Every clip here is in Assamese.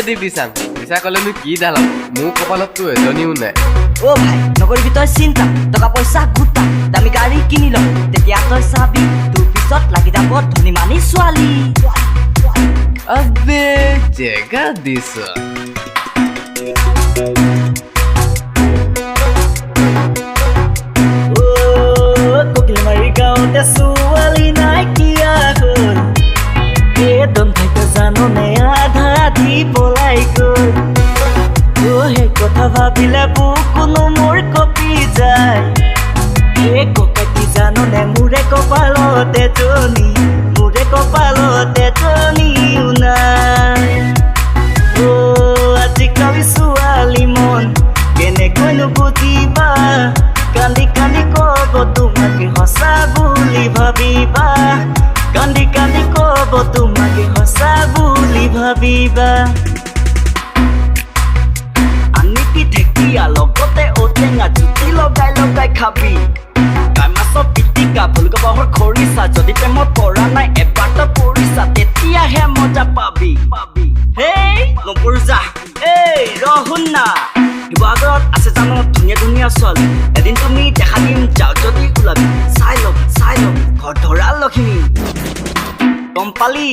দিবিচান মিছা কলেনো কি দালাম মোৰ কপালততো এজনীও নাই অ ভাই নকৰিবি তই চিন্তা টকা পইচা গোটা দামী গাড়ী কিনি লম তেতিয়া তই চাবি তোৰ পিছত লাগি যাব ধনী মানি ছোৱালী আবে জেগা দিছ কোকিলমাৰী গাঁৱতে ছোৱালী নাই কিয়া হ'ল দম থাকে জাননে আধা দি পলাই গ'ল সেই কথা ভাবিলে বুকুনো মোৰ কপি যায় এই ককাটি জাননে মোৰে কপালতে জনীও নাই আজিকালি ছোৱালী মন কেনেকৈনো বুজিবা কান্দি কান্দি ক'ব তোমাকে সঁচা বুলি ভাবিবা কান্দি কান্দি ক'ব তোমাকে সঁচা বুলি ভাবিবা আনিবি ঢেকীয়া লগতে ঔটেঙা জুতি লগাই লগাই খাবি কাই মাছৰ পিটিকা ফুলগছৰ খৰিচা যদি প্ৰেমত পৰা নাই এবাৰ তই পৰিছা তেতিয়াহে মজা পাবি হেই নপৰো যা এই ৰহুন না শিৱসাগৰত আছে জানো ধুনীয়া ধুনীয়া ছোৱালী এদিন তুমি দেখা দিম যাও যদি ওলাবি চাই লওক ঘৰ ধৰা লখিমী গম পালি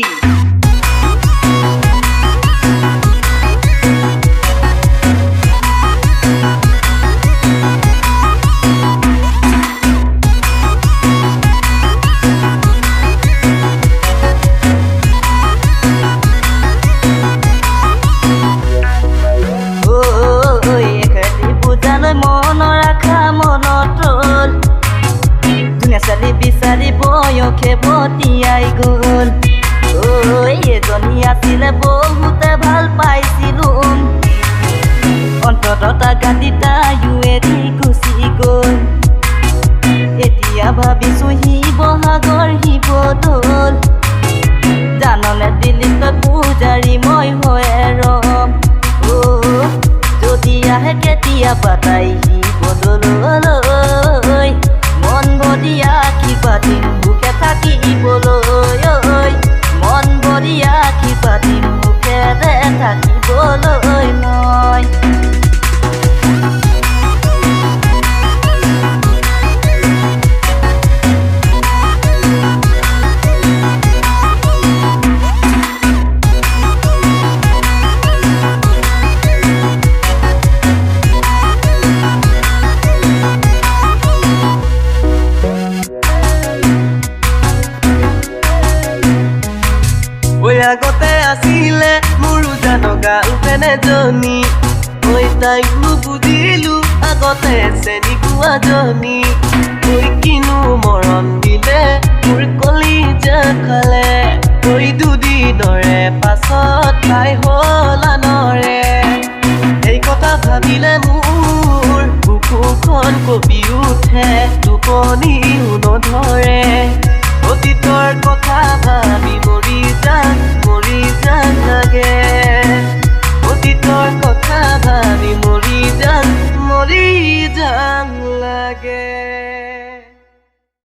বিচাৰি বয়সে বতিয়াই গ'ল এজনী আছিলে বহুতে ভাল পাইছিলো অন্ততঃ গান্ধী তাইও এৰি গুচি গ'ল এতিয়া ভাবিছো শিৱসাগৰ শিৱদৌল জাননে দিল্লীত পূজাৰী মই হৈ ৰম যদি আহে কেতিয়াবা তাই শিৱদৌললৈ মন ভৰি আঁকি পাতিম বুকে থাকিবলৈ মন ভৰি আঁকি পাতিম বুকেৰে থাকিবলৈ মই আগতে আছিলে মোৰো জানো গাৰ্লফ্ৰেণ্ড এজনী তাইক বুজিলো আগতে চেনি কোৱাজনী কিনো মৰণ